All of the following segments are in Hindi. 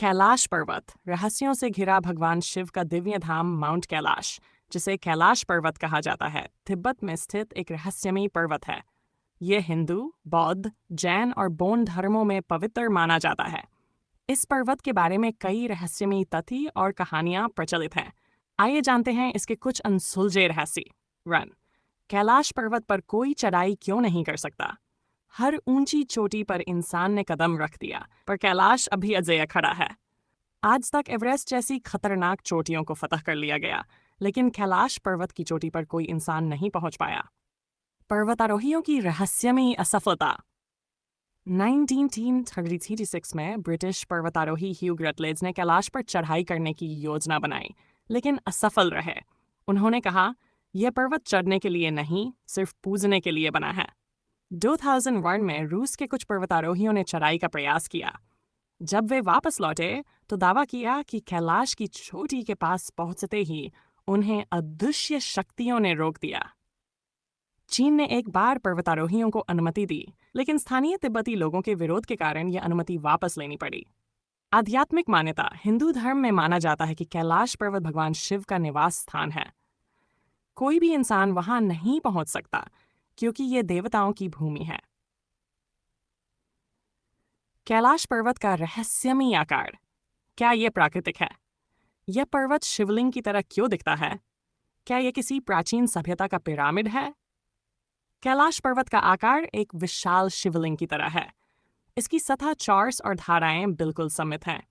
कैलाश पर्वत रहस्यों से घिरा भगवान शिव का दिव्य धाम माउंट कैलाश, जिसे कैलाश पर्वत कहा जाता है, तिब्बत में स्थित एक रहस्यमयी पर्वत है। ये हिंदू, बौद्ध, जैन और बौद्ध धर्मों में पवित्र माना जाता है। इस पर्वत के बारे में कई रहस्यमयी तथ्य और कहानियां प्रचलित हैं। आइए जानते हैं इसके कुछ अनसुलझे रहस्य। रन कैलाश पर्वत पर कोई चढ़ाई क्यों नहीं कर सकता? हर ऊंची चोटी पर इंसान ने कदम रख दिया, पर कैलाश अभी अजेय खड़ा है। आज तक एवरेस्ट जैसी खतरनाक चोटियों को फतह कर लिया गया, लेकिन कैलाश पर्वत की चोटी पर कोई इंसान नहीं पहुंच पाया। पर्वतारोहियों की रहस्यमयी असफलता। 1936 में ब्रिटिश पर्वतारोही ह्यू ग्रटलेज ने कैलाश पर चढ़ाई करने की योजना बनाई, लेकिन असफल रहे। उन्होंने कहा, यह पर्वत चढ़ने के लिए नहीं, सिर्फ पूजने के लिए बना है। 2001 में रूस के कुछ पर्वतारोहियों ने चढ़ाई का प्रयास किया। जब वे वापस लौटे तो दावा किया कि कैलाश की चोटी के पास पहुंचते ही उन्हें अदृश्य शक्तियों ने रोक दिया। चीन ने एक बार पर्वतारोहियों को अनुमति दी, लेकिन स्थानीय तिब्बती लोगों के विरोध के कारण यह अनुमति वापस लेनी पड़ी। आध्यात्मिक मान्यता। हिंदू धर्म में माना जाता है कि कैलाश पर्वत भगवान शिव का निवास स्थान है। कोई भी इंसान वहां नहीं पहुंच सकता, क्योंकि ये देवताओं की भूमि है। कैलाश पर्वत का रहस्यमयी आकार। क्या यह प्राकृतिक है? यह पर्वत शिवलिंग की तरह क्यों दिखता है? क्या यह किसी प्राचीन सभ्यता का पिरामिड है? कैलाश पर्वत का आकार एक विशाल शिवलिंग की तरह है। इसकी सतह चौरस और धाराएं बिल्कुल सममित हैं।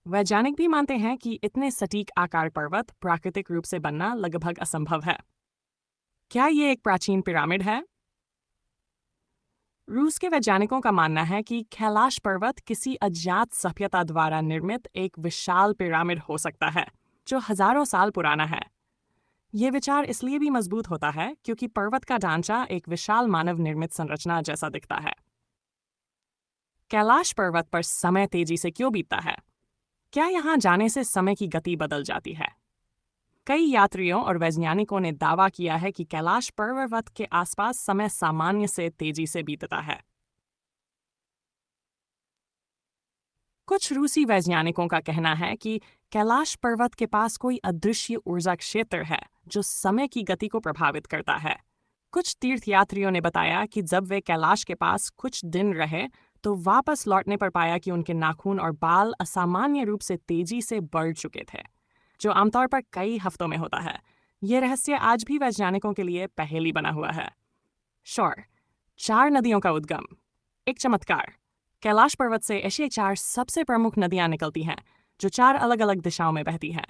वैज्ञानिक भी मानते हैं कि इतने सटीक आकार पर्वत प्राकृतिक रूप से बनना लगभग असंभव है। क्या ये एक प्राचीन पिरामिड है? रूस के वैज्ञानिकों का मानना है कि कैलाश पर्वत किसी अज्ञात सभ्यता द्वारा निर्मित एक विशाल पिरामिड हो सकता है, जो हजारों साल पुराना है। ये विचार इसलिए भी मजबूत होता है क्योंकि पर्वत का ढांचा एक विशाल मानव निर्मित संरचना जैसा दिखता है। कैलाश पर्वत पर समय तेजी से क्यों बीतता है? क्या यहाँ जाने से समय की गति बदल जाती है? कई यात्रियों और वैज्ञानिकों ने दावा किया है कि कैलाश पर्वत के आसपास समय सामान्य से तेजी से बीतता है। कुछ रूसी वैज्ञानिकों का कहना है कि कैलाश पर्वत के पास कोई अदृश्य ऊर्जा क्षेत्र है जो समय की गति को प्रभावित करता है। कुछ तीर्थयात्रियों ने बताया कि जब वे कैलाश के पास कुछ दिन रहे तो वापस लौटने पर पाया कि उनके नाखून और बाल असामान्य रूप से तेजी से बढ़ चुके थे, जो आमतौर पर कई हफ्तों में होता है। यह रहस्य आज भी वैज्ञानिकों के लिए पहेली बना हुआ है। शोर। 4 नदियों का उद्गम। एक चमत्कार। कैलाश पर्वत से ऐसी 4 सबसे प्रमुख नदियां निकलती हैं, जो 4 अलग अलग दिशाओं में बहती हैं।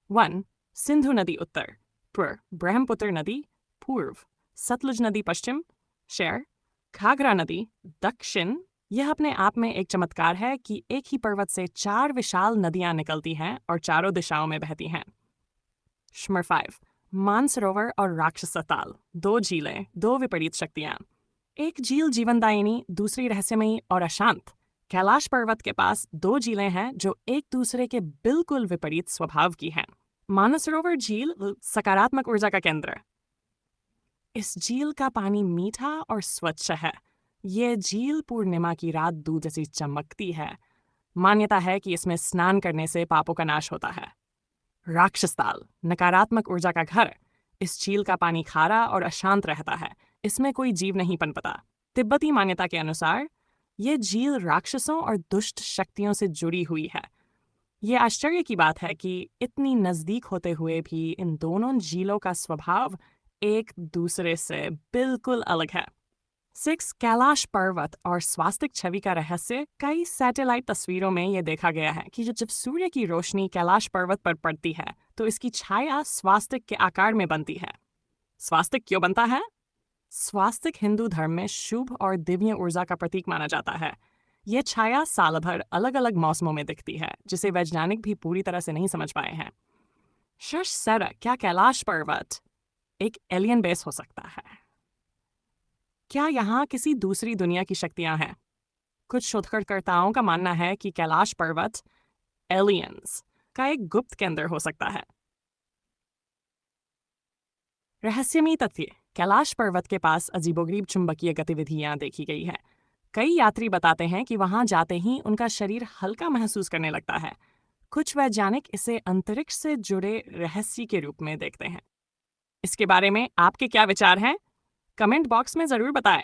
1. सिंधु नदी उत्तर, ब्रह्मपुत्र नदी पूर्व, सतलुज नदी पश्चिम, शेर, घाघरा नदी दक्षिण। यह अपने आप में एक चमत्कार है कि एक ही पर्वत से 4 विशाल नदियां निकलती हैं और चारों दिशाओं में बहती हैं। नंबर 5. मानसरोवर और राक्षस ताल, 2 झीलें, 2 विपरीत शक्तियां। एक झील जीवनदायिनी, दूसरी रहस्यमयी और अशांत। कैलाश पर्वत के पास 2 झीलें हैं जो एक दूसरे के बिल्कुल विपरीत स्वभाव की हैं। मानसरोवर झील सकारात्मक ऊर्जा का केंद्र। इस झील का पानी मीठा और स्वच्छ है। यह झील पूर्णिमा की रात दूध जैसी चमकती है। मान्यता है कि इसमें स्नान करने से पापों का नाश होता है। राक्षस ताल, नकारात्मक ऊर्जा का घर। इस झील का पानी खारा और अशांत रहता है। इसमें कोई जीव नहीं पनपता। तिब्बती मान्यता के अनुसार यह झील राक्षसों और दुष्ट शक्तियों से जुड़ी हुई है। ये आश्चर्य की बात है कि इतनी नज़दीक होते हुए भी इन दोनों झीलों का स्वभाव एक दूसरे से बिल्कुल अलग है। 6. कैलाश पर्वत और स्वास्तिक छवि का रहस्य। कई सैटेलाइट तस्वीरों में यह देखा गया है कि जब सूर्य की रोशनी कैलाश पर्वत पर पड़ती है तो इसकी छाया स्वास्तिक के आकार में बनती है। स्वास्तिक क्यों बनता है? स्वास्तिक हिंदू धर्म में शुभ और दिव्य ऊर्जा का प्रतीक माना जाता है। यह छाया साल भर अलग अलग मौसमों में दिखती है, जिसे वैज्ञानिक भी पूरी तरह से नहीं समझ पाए हैं। क्या कैलाश पर्वत एक एलियन बेस हो सकता है? क्या यहाँ किसी दूसरी दुनिया की शक्तियां हैं? कुछ शोधकर्ताओं का मानना है कि कैलाश पर्वत एलियंस का एक गुप्त केंद्र हो सकता है। रहस्यमयी तथ्य। कैलाश पर्वत के पास अजीबोगरीब चुंबकीय गतिविधियां देखी गई है। कई यात्री बताते हैं कि वहां जाते ही उनका शरीर हल्का महसूस करने लगता है। कुछ वैज्ञानिक इसे अंतरिक्ष से जुड़े रहस्य के रूप में देखते हैं। इसके बारे में आपके क्या विचार हैं? कमेंट बॉक्स में ज़रूर बताएं।